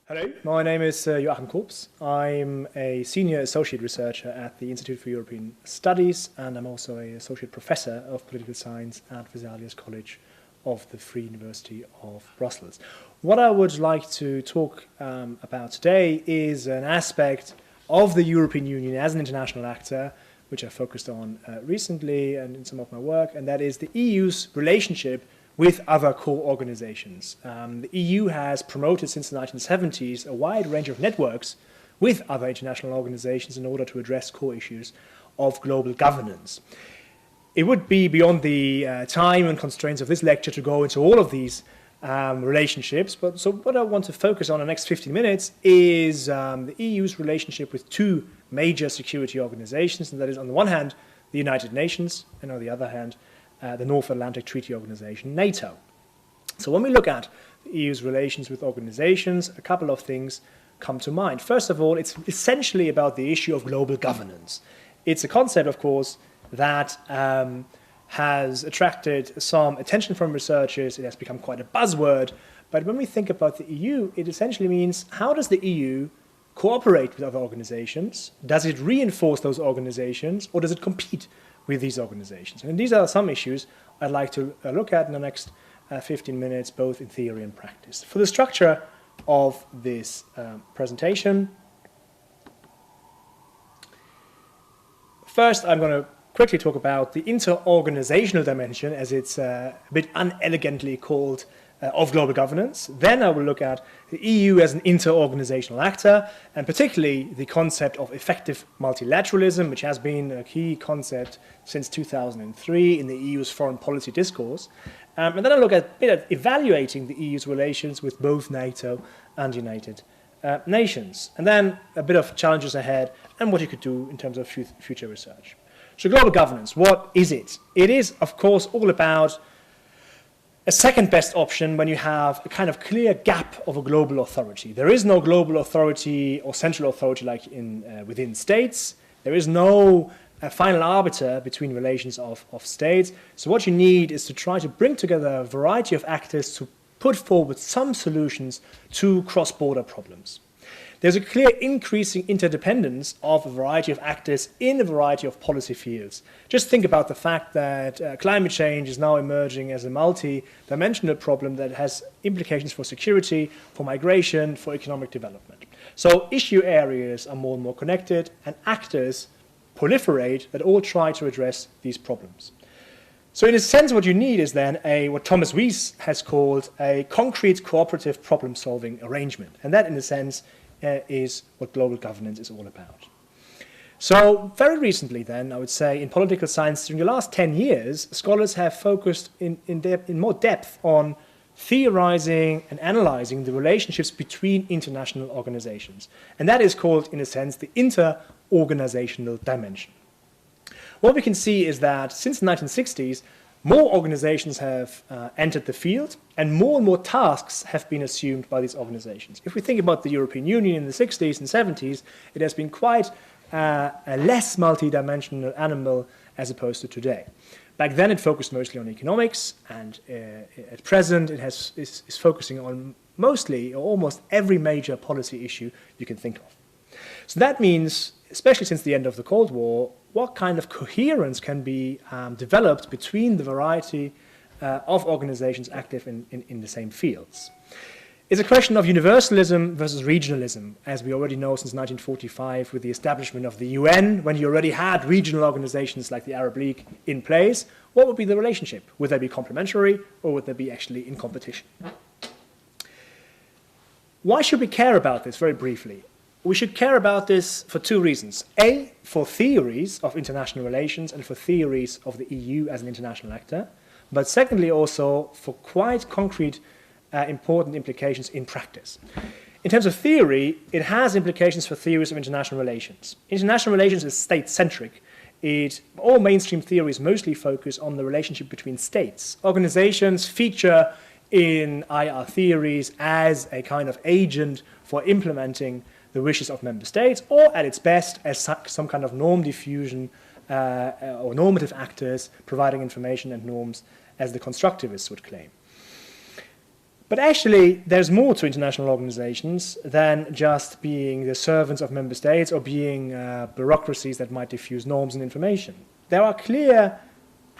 Hello, my name is Joachim Koops. I'm a senior associate researcher at the Institute for European Studies, and I'm also an associate professor of political science at Vesalius College of the Free University of Brussels. What I would like to talk about today is an aspect of the European Union as an international actor, which I focused on recently and in some of my work, and that is the EU's relationship with other core organizations. The EU has promoted since the 1970s a wide range of networks with other international organizations in order to address core issues of global governance. It would be beyond the time and constraints of this lecture to go into all of these relationships, so what I want to focus on in the next 15 minutes is the EU's relationship with two major security organizations, and that is on the one hand the United Nations, and on the other hand the North Atlantic Treaty Organization, NATO. So when we look at the EU's relations with organizations, a couple of things come to mind. First of all, it's essentially about the issue of global governance. It's a concept, of course, that has attracted some attention from researchers. It has become quite a buzzword. But when we think about the EU, it essentially means, how does the EU cooperate with other organizations? Does it reinforce those organizations, or does it compete with these organizations? And these are some issues I'd like to look at in the next 15 minutes, both in theory and practice. For the structure of this presentation, first I'm going to quickly talk about the inter-organizational dimension, as it's a bit unelegantly called, of global governance. Then I will look at the EU as an inter-organizational actor, and particularly the concept of effective multilateralism, which has been a key concept since 2003 in the EU's foreign policy discourse. And then I'll look at a bit at evaluating the EU's relations with both NATO and United Nations. And then a bit of challenges ahead and what you could do in terms of future research. So global governance, what is it? It is, of course, all about a second best option when you have a kind of clear gap of a global authority. There is no global authority or central authority like within states. There is no final arbiter between relations of states. So what you need is to try to bring together a variety of actors to put forward some solutions to cross-border problems. There's a clear increasing interdependence of a variety of actors in a variety of policy fields. Just think about the fact that climate change is now emerging as a multi-dimensional problem that has implications for security, for migration, for economic development. So issue areas are more and more connected, and actors proliferate that all try to address these problems. So in a sense, what you need is then what Thomas Wies has called a concrete cooperative problem-solving arrangement. And that, in a sense, is what global governance is all about. So very recently then, I would say, in political science, during the last 10 years, scholars have focused in more depth on theorizing and analyzing the relationships between international organizations. And that is called, in a sense, the inter-organizational dimension. What we can see is that since the 1960s, more organizations have entered the field, and more tasks have been assumed by these organizations. If we think about the European Union in the 60s and 70s, it has been quite a less multidimensional animal as opposed to today. Back then it focused mostly on economics, and at present it is focusing on mostly or almost every major policy issue you can think of. So that means, especially since the end of the Cold War, what kind of coherence can be developed between the variety of organizations active in the same fields. It's a question of universalism versus regionalism, as we already know since 1945 with the establishment of the UN, when you already had regional organizations like the Arab League in place. What would be the relationship? Would they be complementary, or would they be actually in competition? Why should we care about this, very briefly? We should care about this for two reasons. A, for theories of international relations and for theories of the EU as an international actor. But secondly, also for quite concrete, important implications in practice. In terms of theory, it has implications for theories of international relations. International relations is state-centric. All mainstream theories mostly focus on the relationship between states. Organizations feature in IR theories as a kind of agent for implementing the wishes of member states, or at its best as some kind of norm diffusion or normative actors providing information and norms, as the constructivists would claim. But actually, there's more to international organizations than just being the servants of member states or being bureaucracies that might diffuse norms and information. There are clear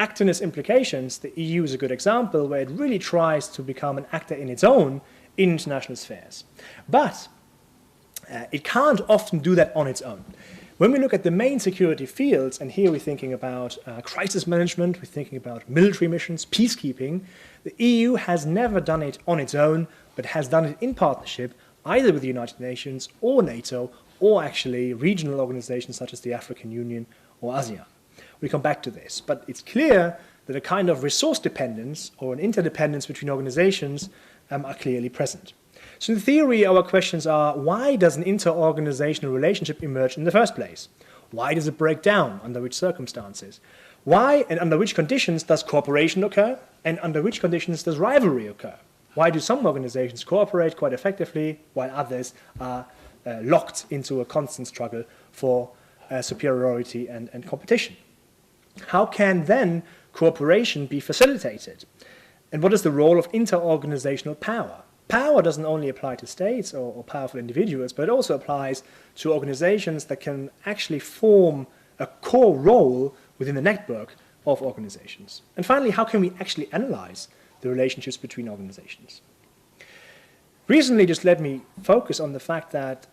actorness implications. The EU is a good example where it really tries to become an actor in its own in international spheres. But it can't often do that on its own. When we look at the main security fields, and here we're thinking about crisis management, we're thinking about military missions, peacekeeping, the EU has never done it on its own, but has done it in partnership either with the United Nations or NATO, or actually regional organizations such as the African Union or ASEAN. We come back to this, but it's clear that a kind of resource dependence or an interdependence between organizations are clearly present. So in theory, our questions are, why does an inter-organizational relationship emerge in the first place? Why does it break down? Under which circumstances? Why and under which conditions does cooperation occur? And under which conditions does rivalry occur? Why do some organizations cooperate quite effectively while others are locked into a constant struggle for superiority and competition? How can then cooperation be facilitated? And what is the role of inter-organizational power? Power doesn't only apply to states or powerful individuals, but it also applies to organizations that can actually form a core role within the network of organizations. And finally, how can we actually analyze the relationships between organizations? Recently, just let me focus on the fact that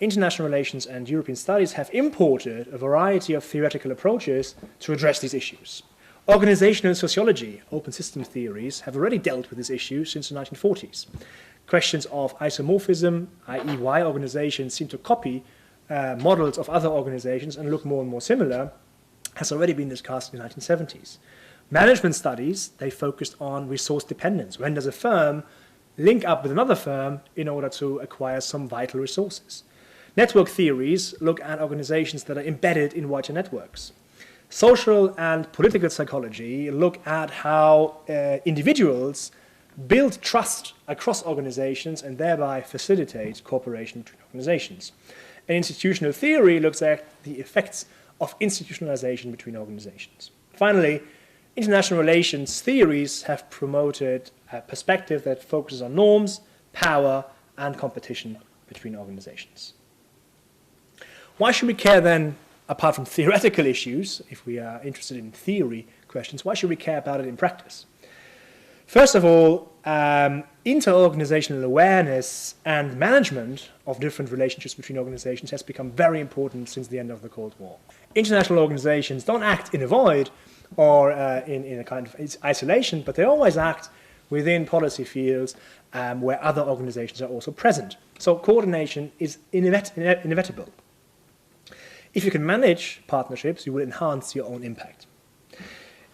international relations and European studies have imported a variety of theoretical approaches to address these issues. Organizational sociology, open system theories, have already dealt with this issue since the 1940s. Questions of isomorphism, i.e. why organizations seem to copy models of other organizations and look more and more similar, has already been discussed in the 1970s. Management studies, they focused on resource dependence. When does a firm link up with another firm in order to acquire some vital resources? Network theories look at organizations that are embedded in wider networks. Social and political psychology look at how individuals build trust across organizations and thereby facilitate cooperation between organizations. And institutional theory looks at the effects of institutionalization between organizations. Finally, international relations theories have promoted a perspective that focuses on norms, power, and competition between organizations. Why should we care then, apart from theoretical issues, if we are interested in theory questions, why should we care about it in practice? First of all, inter-organizational awareness and management of different relationships between organizations has become very important since the end of the Cold War. International organizations don't act in a void or in a kind of isolation, but they always act within policy fields where other organizations are also present. So coordination is inevitable. If you can manage partnerships, you will enhance your own impact.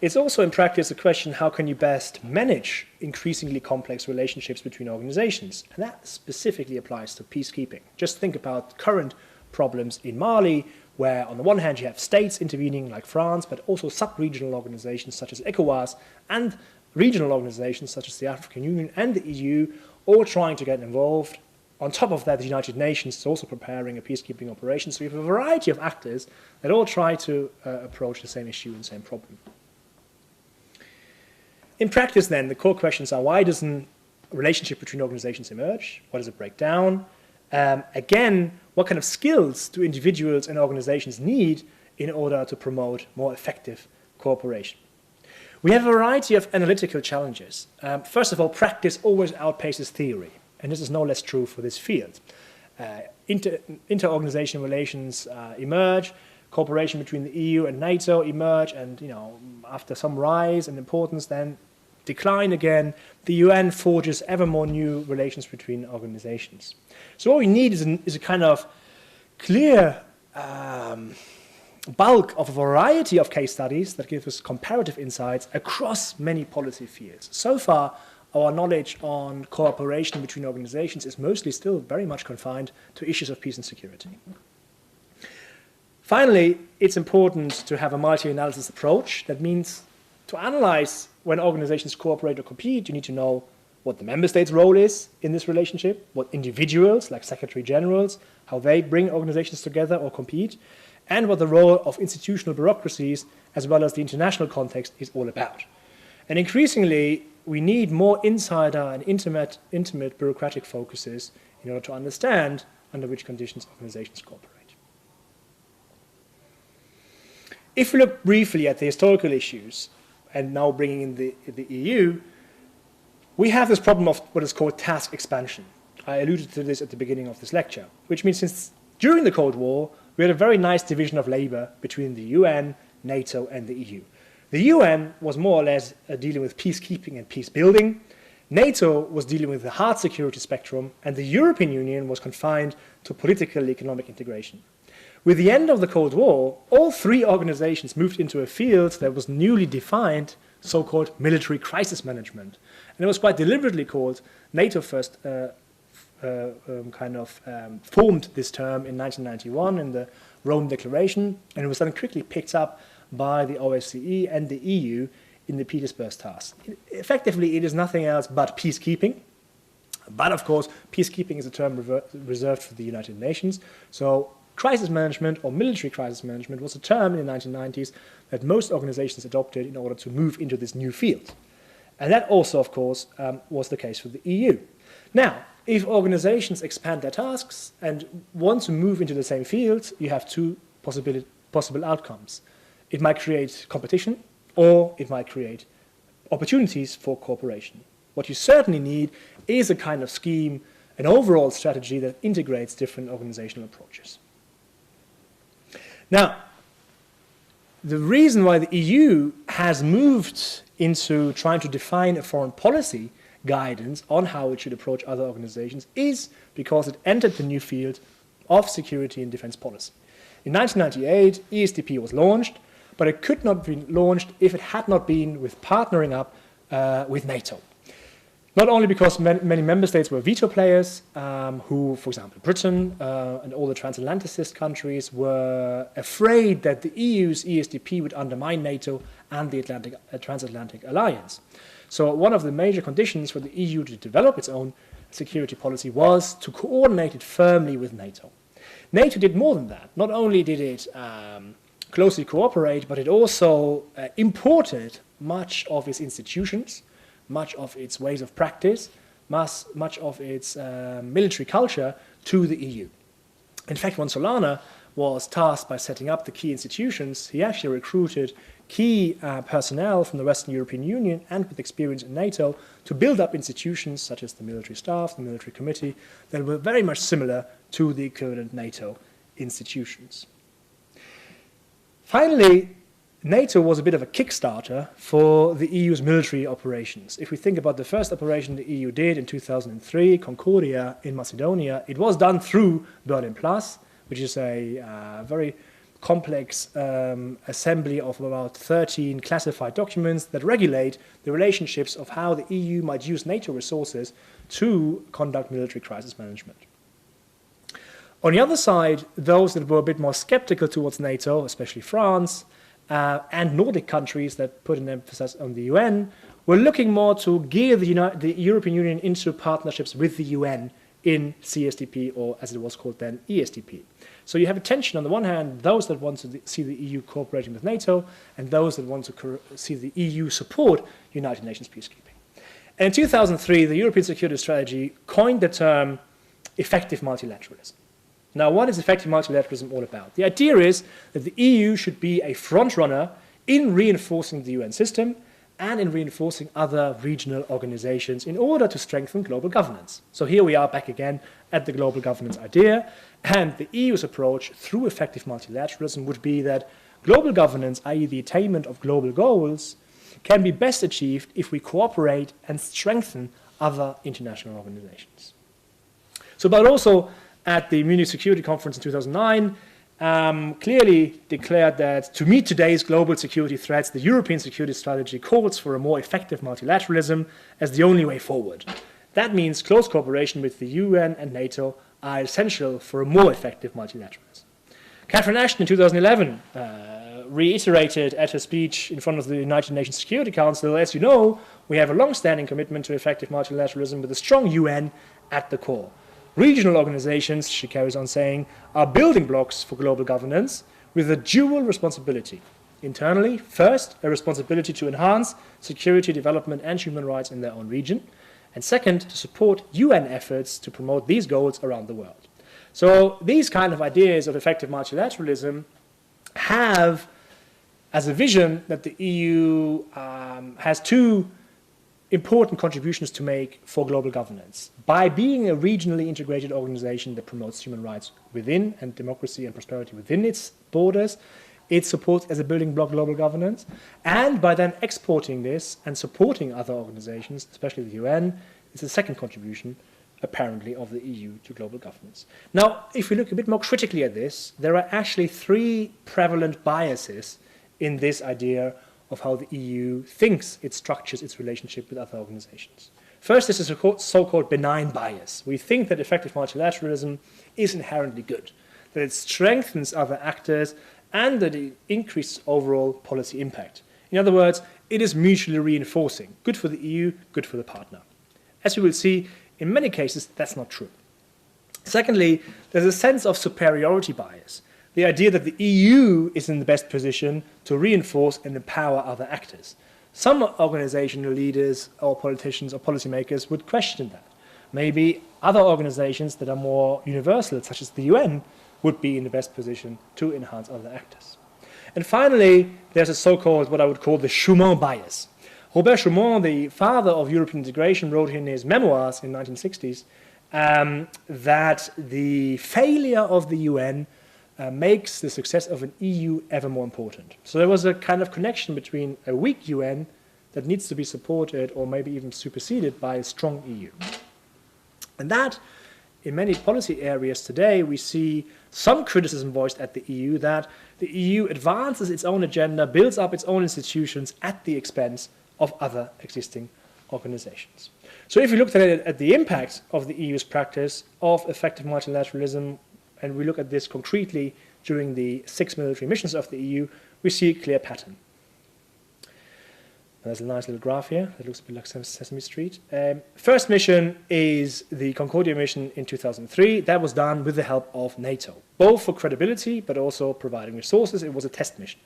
It's also in practice a question, how can you best manage increasingly complex relationships between organizations? And that specifically applies to peacekeeping. Just think about current problems in Mali, where on the one hand you have states intervening like France, but also sub-regional organizations such as ECOWAS and regional organizations such as the African Union and the EU, all trying to get involved. On top of that, the United Nations is also preparing a peacekeeping operation. So you have a variety of actors that all try to approach the same issue and same problem. In practice, then, the core questions are, why doesn't a relationship between organizations emerge? Why does it break down? Again, what kind of skills do individuals and organizations need in order to promote more effective cooperation? We have a variety of analytical challenges. First of all, practice always outpaces theory. And this is no less true for this field. Inter-organizational relations emerge, cooperation between the EU and NATO emerge, and after some rise in importance, then decline again. The UN forges ever more new relations between organizations. So what we need is a kind of clear bulk of a variety of case studies that give us comparative insights across many policy fields. So far, our knowledge on cooperation between organizations is mostly still very much confined to issues of peace and security. Finally, it's important to have a multi-analysis approach. That means to analyze when organizations cooperate or compete, you need to know what the member state's role is in this relationship, what individuals, like secretary generals, how they bring organizations together or compete, and what the role of institutional bureaucracies, as well as the international context, is all about. And increasingly, we need more insider and intimate bureaucratic focuses in order to understand under which conditions organizations cooperate. If we look briefly at the historical issues, and now bringing in the EU, we have this problem of what is called task expansion. I alluded to this at the beginning of this lecture, which means since during the Cold War, we had a very nice division of labor between the UN, NATO, and the EU. The UN was more or less dealing with peacekeeping and peace building. NATO was dealing with the hard security spectrum, and the European Union was confined to political economic integration. With the end of the Cold War, all three organizations moved into a field that was newly defined, so-called military crisis management. And it was quite deliberately called. NATO first formed this term in 1991 in the Rome Declaration, and it was then quickly picked up by the OSCE and the EU in the Petersburg Task. Effectively, it is nothing else but peacekeeping. But of course, peacekeeping is a term reserved for the United Nations. So crisis management or military crisis management was a term in the 1990s that most organizations adopted in order to move into this new field. And that also, of course, was the case for the EU. Now, if organizations expand their tasks and want to move into the same field, you have two possible outcomes. It might create competition, or it might create opportunities for cooperation. What you certainly need is a kind of scheme, an overall strategy that integrates different organizational approaches. Now, the reason why the EU has moved into trying to define a foreign policy guidance on how it should approach other organizations is because it entered the new field of security and defense policy. In 1998, ESDP was launched, but it could not be launched if it had not been with partnering up with NATO. Not only because many member states were veto players, who, for example, Britain and all the transatlanticist countries were afraid that the EU's ESDP would undermine NATO and the transatlantic alliance. So one of the major conditions for the EU to develop its own security policy was to coordinate it firmly with NATO. NATO did more than that. Not only did it closely cooperate, but it also imported much of its institutions, much of its ways of practice, much of its military culture to the EU. In fact, when Solana was tasked by setting up the key institutions, he actually recruited key personnel from the Western European Union and with experience in NATO to build up institutions such as the military staff, the military committee, that were very much similar to the equivalent NATO institutions. Finally, NATO was a bit of a Kickstarter for the EU's military operations. If we think about the first operation the EU did in 2003, Concordia in Macedonia, it was done through Berlin Plus, which is a very complex assembly of about 13 classified documents that regulate the relationships of how the EU might use NATO resources to conduct military crisis management. On the other side, those that were a bit more skeptical towards NATO, especially France, and Nordic countries that put an emphasis on the UN, were looking more to gear the European Union into partnerships with the UN in CSDP, or as it was called then, ESDP. So you have a tension on the one hand, those that want to see the EU cooperating with NATO, and those that want to see the EU support United Nations peacekeeping. And in 2003, the European Security Strategy coined the term effective multilateralism. Now, what is effective multilateralism all about? The idea is that the EU should be a front runner in reinforcing the UN system and in reinforcing other regional organizations in order to strengthen global governance. So here we are back again at the global governance idea, and the EU's approach through effective multilateralism would be that global governance, i.e. the attainment of global goals, can be best achieved if we cooperate and strengthen other international organizations. So, but also at the Munich Security Conference in 2009, clearly declared that to meet today's global security threats, the European security strategy calls for a more effective multilateralism as the only way forward. That means close cooperation with the UN and NATO are essential for a more effective multilateralism. Catherine Ashton in 2011 reiterated at her speech in front of the United Nations Security Council, as you know, we have a long-standing commitment to effective multilateralism with a strong UN at the core. Regional organizations, she carries on saying, are building blocks for global governance with a dual responsibility. internally. First, a responsibility to enhance security, development, and human rights in their own region. And second, to support UN efforts to promote these goals around the world. So these kind of ideas of effective multilateralism have as a vision that the EU has two important contributions to make for global governance. By being a regionally integrated organization that promotes human rights within and democracy and prosperity within its borders, it supports as a building block global governance. And by then exporting this and supporting other organizations, especially the UN, is the second contribution, apparently, of the EU to global governance. Now, if we look a bit more critically at this, there are actually three prevalent biases in this idea of how the EU thinks it structures its relationship with other organizations. First, this is a so-called benign bias. We think that effective multilateralism is inherently good, that it strengthens other actors, and that it increases overall policy impact. In other words, it is mutually reinforcing, good for the EU, good for the partner. As we will see, in many cases, that's not true. Secondly, there's a sense of superiority bias, the idea that the EU is in the best position to reinforce and empower other actors. Some organizational leaders or politicians or policymakers would question that. Maybe other organizations that are more universal, such as the UN, would be in the best position to enhance other actors. And finally, there's a so-called, what I would call the Schuman bias. Robert Schuman, the father of European integration, wrote in his memoirs in the 1960s that the failure of the UN makes the success of an EU ever more important. So there was a kind of connection between a weak UN that needs to be supported or maybe even superseded by a strong EU. And that, in many policy areas today, we see some criticism voiced at the EU that the EU advances its own agenda, builds up its own institutions at the expense of other existing organizations. So if we look at the impact of the EU's practice of effective multilateralism, and we look at this concretely during the 6 military missions of the EU, we see a clear pattern. There's a nice little graph here that looks a bit like Sesame Street. First mission is the Concordia mission in 2003. That was done with the help of NATO, both for credibility but also providing resources. It was a test mission.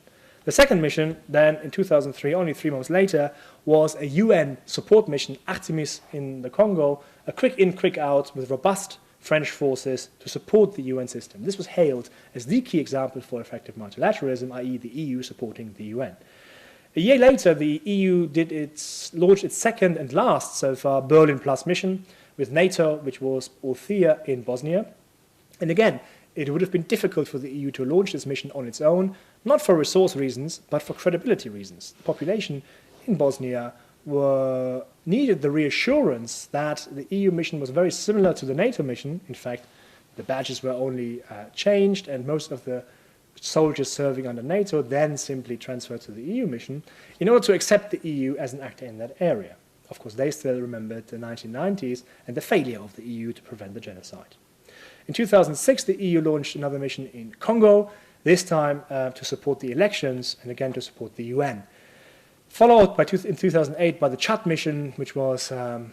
The second mission, then in 2003, only 3 months later, was a UN support mission, Artemis in the Congo, a quick in, quick out with robust French forces to support the UN system. This was hailed as the key example for effective multilateralism, i.e. the EU supporting the UN. A year later, the EU launched its second and last so far Berlin Plus mission with NATO, which was Althea in Bosnia. And again, it would have been difficult for the EU to launch this mission on its own, not for resource reasons, but for credibility reasons. The population in Bosnia needed the reassurance that the EU mission was very similar to the NATO mission. In fact, the badges were only changed, and most of the soldiers serving under NATO then simply transferred to the EU mission in order to accept the EU as an actor in that area. Of course, they still remembered the 1990s and the failure of the EU to prevent the genocide. In 2006, the EU launched another mission in Congo, this time to support the elections and again to support the UN. Followed in 2008 by the Chad mission, which was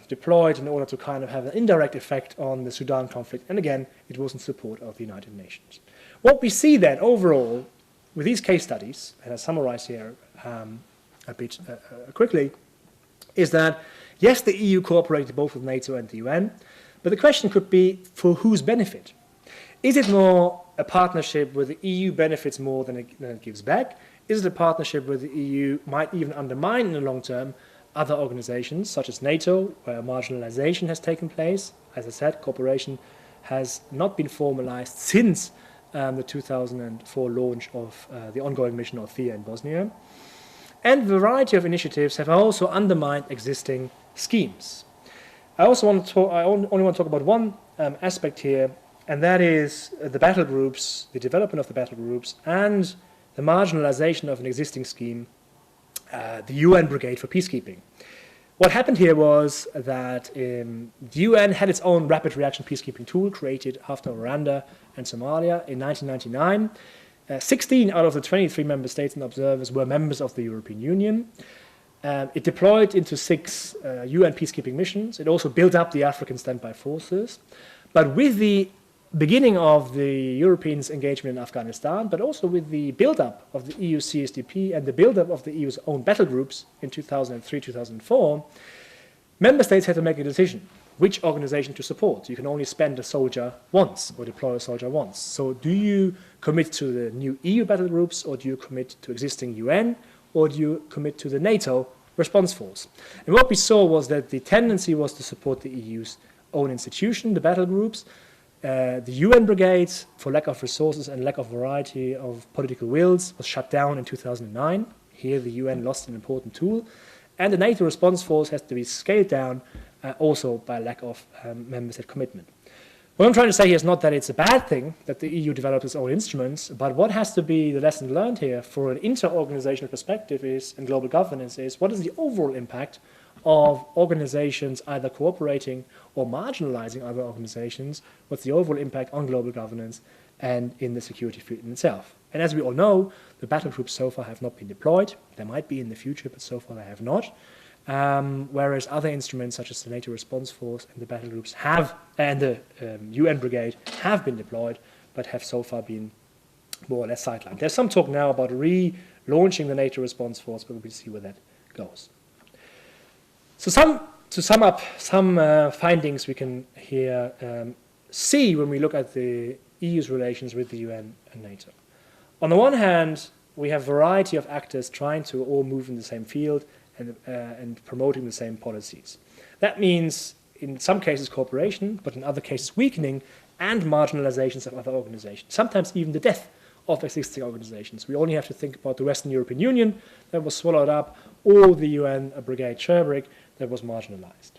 deployed in order to kind of have an indirect effect on the Sudan conflict. And again, it was in support of the United Nations. What we see then overall with these case studies, and I summarize here a bit quickly, is that yes, the EU cooperated both with NATO and the UN, but the question could be for whose benefit? Is it more a partnership where the EU benefits more than it gives back? Is it a partnership where the EU might even undermine in the long term other organizations such as NATO, where marginalization has taken place? As I said, cooperation has not been formalized since the 2004 launch of the ongoing mission Althea in Bosnia. And a variety of initiatives have also undermined existing schemes. I only want to talk about one aspect here, and that is the battle groups, the development of the battle groups, and the marginalization of an existing scheme, the UN Brigade for Peacekeeping. What happened here was that the UN had its own rapid reaction peacekeeping tool created after Rwanda and Somalia in 1999. 16 out of the 23 member states and observers were members of the European Union. It deployed into 6 UN peacekeeping missions. It also built up the African standby forces. But with the beginning of the Europeans' engagement in Afghanistan, but also with the build-up of the EU CSDP and the build-up of the EU's own battle groups in 2003-2004, member states had to make a decision which organization to support. You can only spend a soldier once or deploy a soldier once. So do you commit to the new EU battle groups, or do you commit to existing UN, or do you commit to the NATO response force? And what we saw was that the tendency was to support the EU's own institution, the battle groups. The UN brigades, for lack of resources and lack of variety of political wills, was shut down in 2009. Here the UN lost an important tool. And the NATO response force has to be scaled down also by lack of member state commitment. What I'm trying to say here is not that it's a bad thing that the EU develops its own instruments, but what has to be the lesson learned here for an inter-organizational perspective is, and global governance is, what is the overall impact of organizations either cooperating or marginalizing other organizations? What's the overall impact on global governance and in the security field in itself? And as we all know, the battle groups so far have not been deployed. They might be in the future, but so far they have not. Whereas other instruments such as the NATO response force and the battle groups have, and the UN brigade have been deployed, but have so far been more or less sidelined. There's some talk now about relaunching the NATO response force, but we'll see where that goes. So to sum up some findings we can here see when we look at the EU's relations with the UN and NATO. On the one hand, we have a variety of actors trying to all move in the same field and promoting the same policies. That means, in some cases, cooperation, but in other cases, weakening and marginalizations of other organizations, sometimes even the death of existing organizations. We only have to think about the Western European Union that was swallowed up, or the UN Brigade Sherbrooke that was marginalized.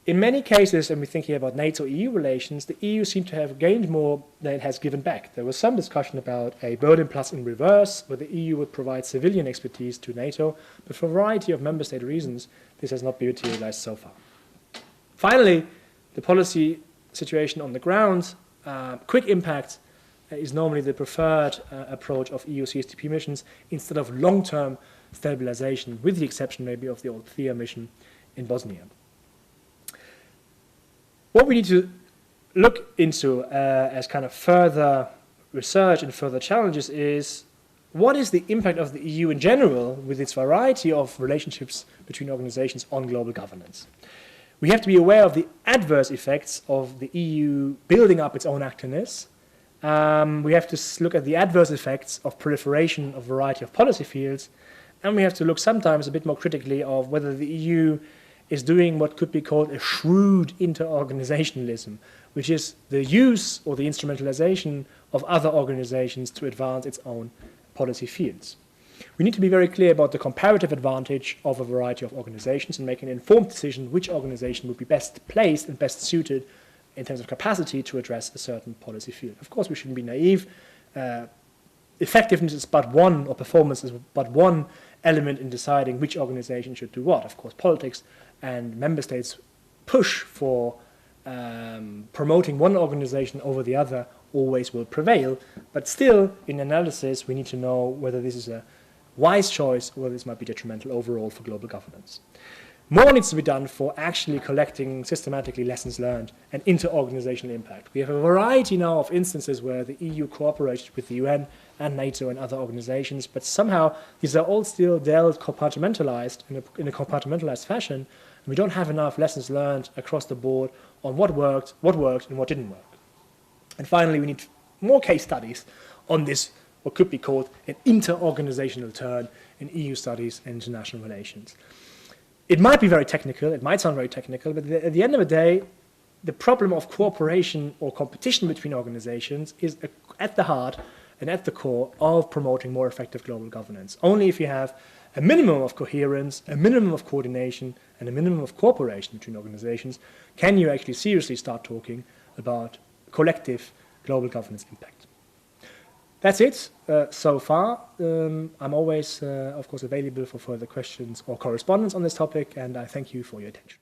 In many cases, and we think here about NATO-EU relations, the EU seemed to have gained more than it has given back. There was some discussion about a burden plus in reverse, where the EU would provide civilian expertise to NATO, but for a variety of member state reasons, this has not been materialized so far. Finally, the policy situation on the ground, quick impact is normally the preferred approach of EU CSDP missions instead of long-term stabilization, with the exception maybe of the old THEA mission in Bosnia. What we need to look into as kind of further research and further challenges is, what is the impact of the EU in general with its variety of relationships between organizations on global governance? We have to be aware of the adverse effects of the EU building up its own activeness. We have to look at the adverse effects of proliferation of a variety of policy fields, and we have to look sometimes a bit more critically of whether the EU is doing what could be called a shrewd inter-organizationalism, which is the use or the instrumentalization of other organizations to advance its own policy fields. We need to be very clear about the comparative advantage of a variety of organizations and make an informed decision which organization would be best placed and best suited in terms of capacity to address a certain policy field. Of course, we shouldn't be naive. Effectiveness is but one, or performance is but one element in deciding which organization should do what. Of course, politics and member states push for promoting one organization over the other always will prevail, but still, in analysis, we need to know whether this is a wise choice or whether this might be detrimental overall for global governance. More needs to be done for actually collecting systematically lessons learned and inter-organizational impact. We have a variety now of instances where the EU cooperated with the UN and NATO and other organizations, but somehow these are all still dealt compartmentalized in a compartmentalized fashion, and we don't have enough lessons learned across the board on what worked and what didn't work. And finally, we need more case studies on this, what could be called an inter-organizational turn in EU studies and international relations. It might be very technical, it might sound very technical, but at the end of the day, the problem of cooperation or competition between organizations is at the heart and at the core of promoting more effective global governance. Only if you have a minimum of coherence, a minimum of coordination, and a minimum of cooperation between organizations can you actually seriously start talking about collective global governance impact. That's it so far. I'm always, of course, available for further questions or correspondence on this topic, and I thank you for your attention.